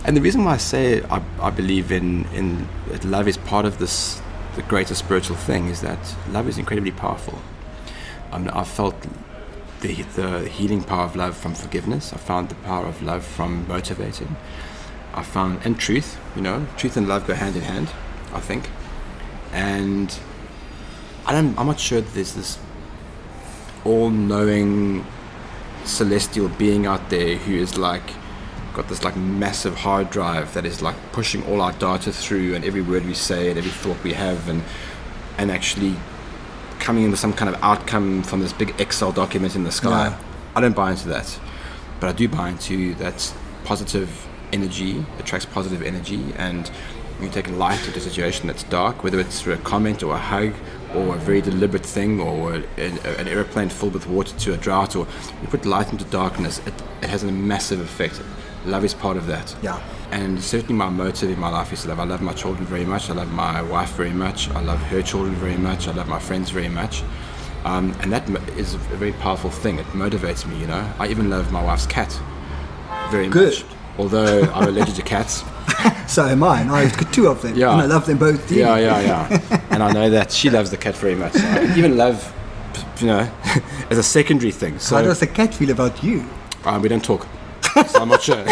And the reason why I say I believe in that love is part of this, the greater spiritual thing, is that love is incredibly powerful. I've felt the healing power of love from forgiveness. I found the power of love from motivating. I found, and truth, truth and love go hand in hand, I think. And I'm not sure that there's this all-knowing celestial being out there who is got this massive hard drive that is pushing all our data through, and every word we say and every thought we have, and actually coming into some kind of outcome from this big Excel document in the sky. I don't buy into that, but I do buy into that positive energy attracts positive energy, and you take light into a situation that's dark, whether it's through a comment or a hug or a very deliberate thing, or an airplane filled with water to a drought, or you put light into darkness, it has a massive effect. Love is part of that. Yeah. And certainly my motive in my life is love. I love my children very much. I love my wife very much. I love her children very much. I love my friends very much. And that is a very powerful thing. It motivates me, I even love my wife's cat very much. Although I'm allergic to cats. So am I. And I've got two of them. Yeah. And I love them both. Yeah. And I know that she loves the cat very much. So I can even love, as a secondary thing. So, how does the cat feel about you? We don't talk. So I'm not sure.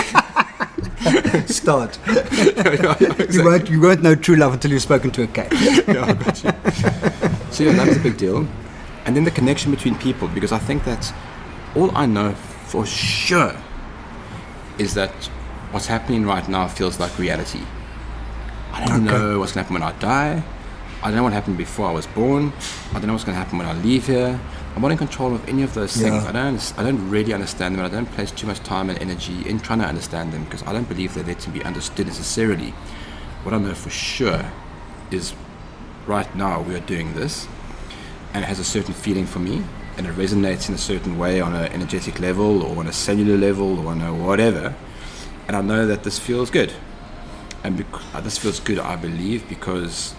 Start. Exactly. You won't know true love until you've spoken to a cat. I got you. So love is a big deal. And then the connection between people, because I think that all I know for sure is that what's happening right now feels like reality. I don't know what's going to happen when I die. I don't know what happened before I was born. I don't know what's going to happen when I leave here. I'm not in control of any of those things. I don't really understand them, and I don't place too much time and energy in trying to understand them, because I don't believe they're there to be understood necessarily. What I know for sure is right now we are doing this, and it has a certain feeling for me, and it resonates in a certain way on an energetic level or on a cellular level or on a whatever, and I know that this feels good. And this feels good, I believe, because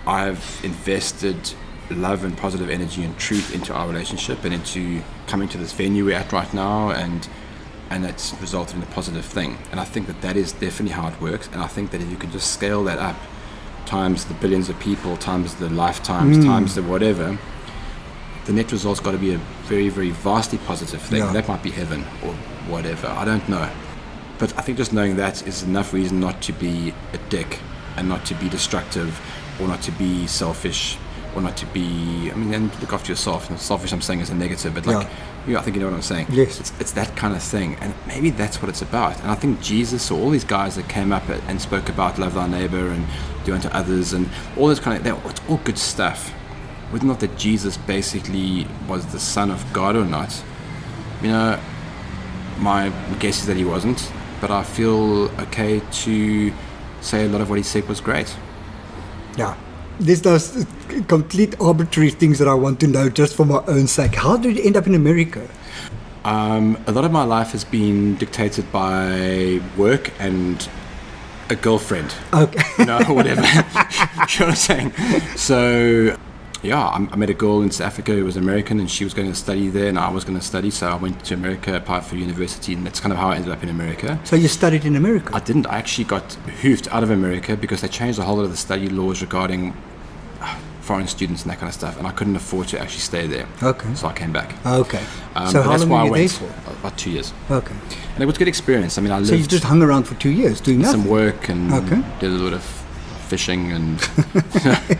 I've invested love and positive energy and truth into our relationship and into coming to this venue we're at right now, and it's resulted in a positive thing. And I think that is definitely how it works, and I think that if you can just scale that up times the billions of people, times the lifetimes, times the whatever, the net result's got to be a very, very vastly positive thing. That might be heaven or whatever, I don't know. But I think just knowing that is enough reason not to be a dick, and not to be destructive, or not to be selfish, or not to be, and look after yourself. And selfish, I'm saying, is a negative, but I think you know what I'm saying. Yes. It's that kind of thing, and maybe that's what it's about. And I think Jesus, or all these guys that came up and spoke about love thy neighbor and do unto others, and all this kind of, it's all good stuff. Whether or not that Jesus basically was the Son of God or not, my guess is that he wasn't, but I feel okay to say a lot of what he said was great. Yeah. There's those complete arbitrary things that I want to know just for my own sake. How did you end up in America? A lot of my life has been dictated by work and a girlfriend. Okay. Whatever. You know what I'm saying? So, I met a girl in South Africa who was American, and she was going to study there, and I was going to study, so I went to America, applied for university, and that's kind of how I ended up in America. So you studied in America? I didn't. I actually got hoofed out of America because they changed a whole lot of the study laws regarding foreign students and that kind of stuff, and I couldn't afford to actually stay there. Okay. So I came back. Okay. So how long were you there for? About 2 years. Okay. And it was a good experience. I lived... So you just hung around for 2 years doing nothing? Some work and did a lot of fishing and...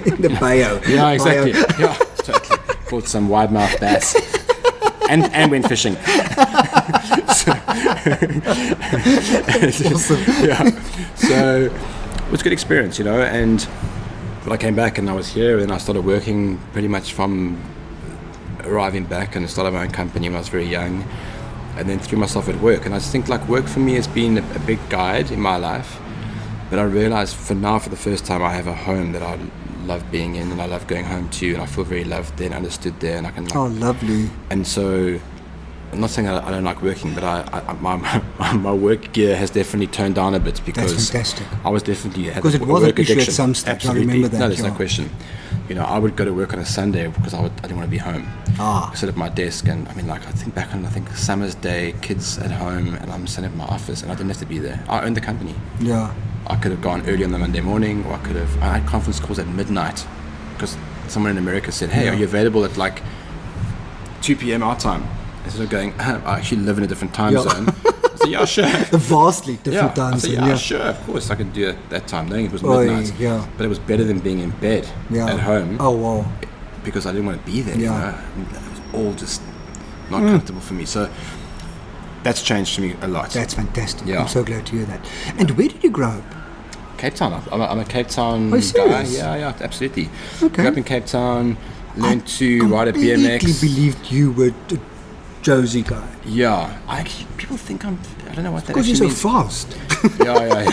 in the bio. Yeah, exactly. Yeah, totally. Caught some wide-mouthed bass and went fishing. Awesome. Yeah. So it was a good experience, and when I came back and I was here, and I started working pretty much from arriving back, and started my own company when I was very young, and then threw myself at work. And I just think like work for me has been a big guide in my life. But I realized for the first time, I have a home that I love being in, and I love going home to, and I feel very loved there and understood there, and I can. Oh, lovely. And so, I'm not saying I don't like working, but my work gear has definitely toned down a bit because that's fantastic. I was definitely had Because it was work an issue at addiction. some stage. Absolutely. I remember that. No, there's no question. I would go to work on a Sunday because I didn't want to be home. I sit at my desk, and I think back on summer's day, kids at home, and I'm sitting at my office, and I didn't have to be there. I owned the company. Yeah. I could have gone early on the Monday morning, or I had conference calls at midnight because someone in America said, "Hey, are you available at like 2 p.m. our time?" Instead of going, I actually live in a different time zone. I said, yeah, sure. A vastly different time zone. I said, sure, of course, I could do it that time, knowing it was midnight. But it was better than being in bed at home. Oh, wow. Because I didn't want to be there. It was all just not comfortable for me. So that's changed for me a lot. That's fantastic. Yeah. I'm so glad to hear that. And where did you grow up? Cape Town. I'm a Cape Town guy. Yeah, absolutely. Okay. Grew up in Cape Town, learned to ride a BMX. I completely believed you were a Josie guy. Yeah. People think I don't know what that because actually you're so fast. Yeah.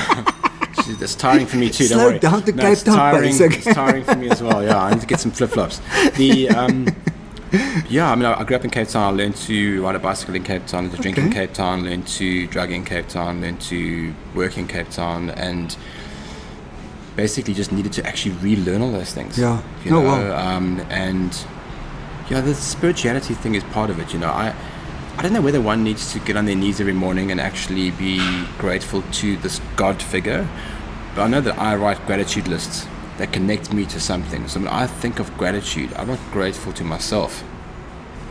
That's tiring for me too, don't Slow worry. down to Cape Town, pace. It's tiring for me as well, yeah. I need to get some flip-flops. I grew up in Cape Town. I learned to ride a bicycle in Cape Town, learned to drink in Cape Town, learned to drug in Cape Town, learned to work in Cape Town, and basically just needed to actually relearn all those things. Yeah. The spirituality thing is part of it, I don't know whether one needs to get on their knees every morning and actually be grateful to this God figure, but I know that I write gratitude lists that connect me to something. So when I think of gratitude, I'm not grateful to myself.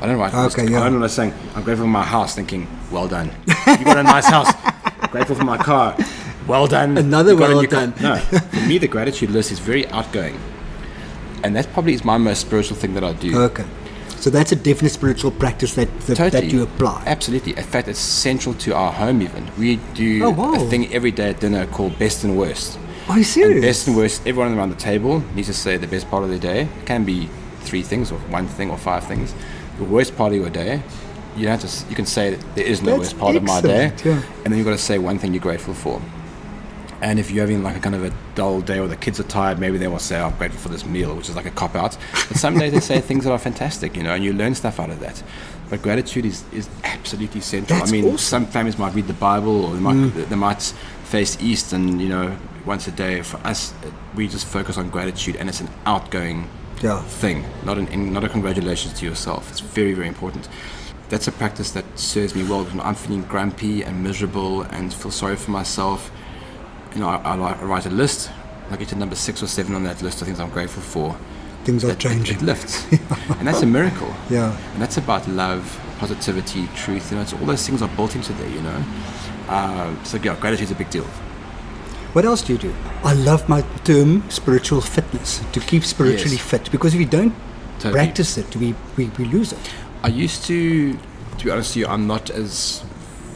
I don't write I don't know saying, I'm grateful for my house, thinking, well done. You got a nice house. Grateful for my car. Well done. Another well done. No, for me the gratitude list is very outgoing. And that probably is my most spiritual thing that I do. Okay. So that's a definite spiritual practice that you apply. Absolutely. In fact, it's central to our home even. We do a thing every day at dinner called best and worst. Are you serious? And best and worst, everyone around the table needs to say the best part of their day. It can be 3 things or 1 thing or 5 things. The worst part of your day, you can say that there is no worst part of my day. Yeah. And then you've got to say one thing you're grateful for. And if you're having like a kind of a dull day or the kids are tired, maybe they will say, I'm grateful for this meal, which is like a cop-out. But some days they say things that are fantastic, and you learn stuff out of that. But gratitude is absolutely central. That's awesome. Some families might read the Bible, or they might face east, and, once a day. For us, we just focus on gratitude, and it's an outgoing thing, not a congratulations to yourself. It's very, very important. That's a practice that serves me well. When I'm feeling grumpy and miserable and feel sorry for myself, I write a list. I get to number 6 or 7 on that list of things I'm grateful for. Things are changing. It lifts. And that's a miracle. Yeah. And that's about love, positivity, truth. It's all those things are built into there, gratitude is a big deal. What else do you do? I love my term spiritual fitness, to keep spiritually fit, because if you don't practice it, we lose it. I used to be honest with you, I'm not as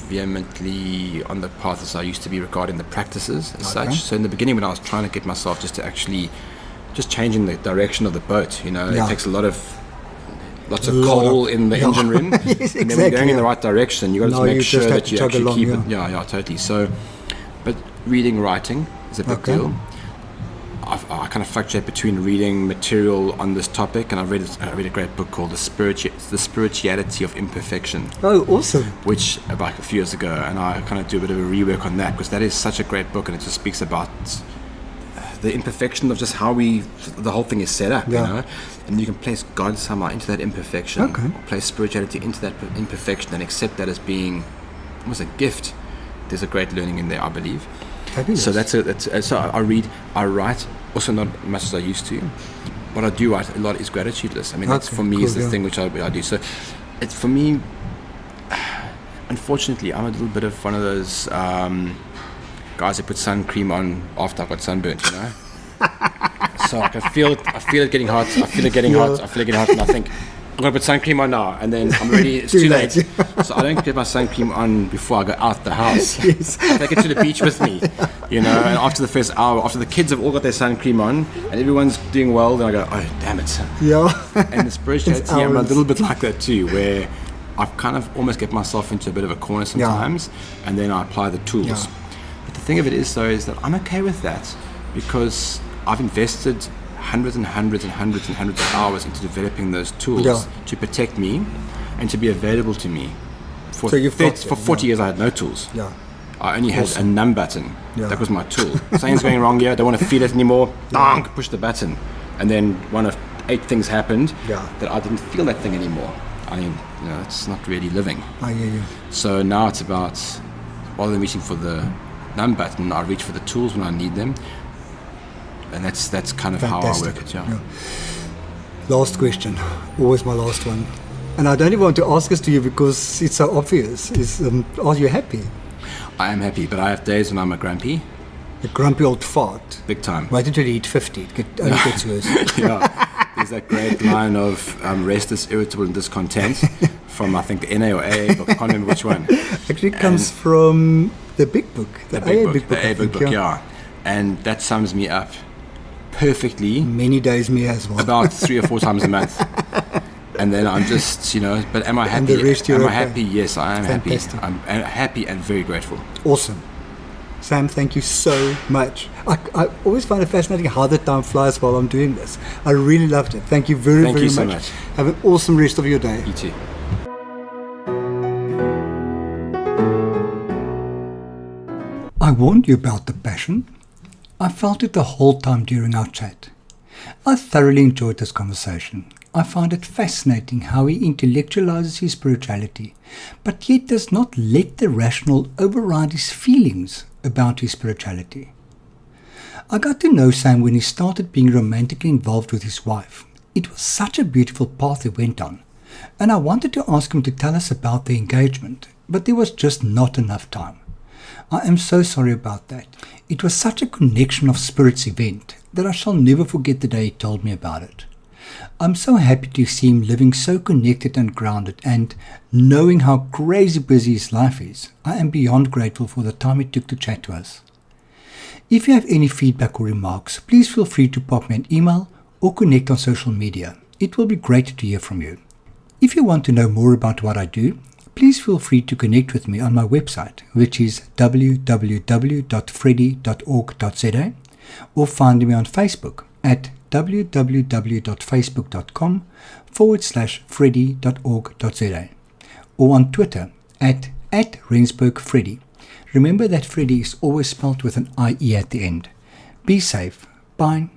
vehemently on the path as I used to be regarding the practices as such. So in the beginning, when I was trying to get myself just to actually just changing the direction of the boat, it takes lots of coal in the engine room. Yes, and then when you're going in the right direction, you got to make sure that you actually keep it. Yeah, Totally. So, but reading, writing is a big deal. I kind of fluctuate between reading material on this topic, and I read a great book called The Spirituality of Imperfection. Oh, awesome! Which about a few years ago, and I kind of do a bit of a rework on that, because that is such a great book, and it just speaks about the imperfection of just how the whole thing is set up, and you can place God somehow into that imperfection, or place spirituality into that imperfection, and accept that as being almost a gift. There's a great learning in there, I believe. Fabulous. So so I read, I write, also not much as I used to. What I do write a lot is gratitude lists. That's for me is the thing which I do. So it's for me, unfortunately, I'm a little bit of one of those guys that put sun cream on after I got sunburnt, So I feel it getting hot, and I think, I'm going to put sun cream on now, and then I'm ready. It's too late. So I don't get my sun cream on before I go out the house. Yes. I take it to the beach with me, and after the first hour, after the kids have all got their sun cream on, and everyone's doing well, then I go, oh, damn it. Yeah. And the spirituality, I'm a little bit like that too, where I've kind of almost get myself into a bit of a corner sometimes, and then I apply the tools. Yeah. But the thing of it is, though, is that I'm okay with that, because I've invested hundreds and hundreds and hundreds and hundreds of hours into developing those tools to protect me and to be available to me. For 40 years I had no tools. Yeah. I only had a numb button. Yeah. That was my tool. Something's going wrong here, I don't want to feel it anymore. Donk, push the button. And then one of 8 things happened that I didn't feel that thing anymore. I mean, it's not really living. I hear you. So now it's about, rather than reaching for the numb button, I reach for the tools when I need them. And that's kind of Fantastic. how I work it, yeah. Last question, always my last one. And I don't even want to ask this to you because it's so obvious. Are you happy? I am happy, but I have days when I'm a grumpy. A grumpy old fart. Big time. Wait until you hit 50. It only gets worse. Yeah. There's that great line of restless, irritable, and discontent from, I think, the NA or AA book. I can't remember which one. Actually, it comes from the big book. The AA big book. The AA big book, yeah. And that sums me up perfectly. Many days me as well. About 3 or 4 times a month. And then I'm just, but am I happy? And the rest you're am I okay? happy? Yes, I am Fantastic. happy. I'm happy and very grateful. Awesome. Sam, thank you so much. I always find it fascinating how the time flies while I'm doing this. I really loved it. Thank you very, very much. Thank you so much. Have an awesome rest of your day. You too. I warned you about the passion. I felt it the whole time during our chat. I thoroughly enjoyed this conversation. I find it fascinating how he intellectualizes his spirituality, but yet does not let the rational override his feelings about his spirituality. I got to know Sam when he started being romantically involved with his wife. It was such a beautiful path he went on, and I wanted to ask him to tell us about the engagement, but there was just not enough time. I am so sorry about that. It was such a connection of spirits event that I shall never forget the day he told me about it. I'm so happy to see him living so connected and grounded, and knowing how crazy busy his life is, I am beyond grateful for the time he took to chat to us. If you have any feedback or remarks, please feel free to pop me an email or connect on social media. It will be great to hear from you. If you want to know more about what I do, please feel free to connect with me on my website, which is www.freddy.org.za, or find me on Facebook at www.facebook.com/freddy.org.za, or on Twitter at @RensburgFreddy. Remember that Freddy is always spelled with an IE at the end. Be safe. Bye.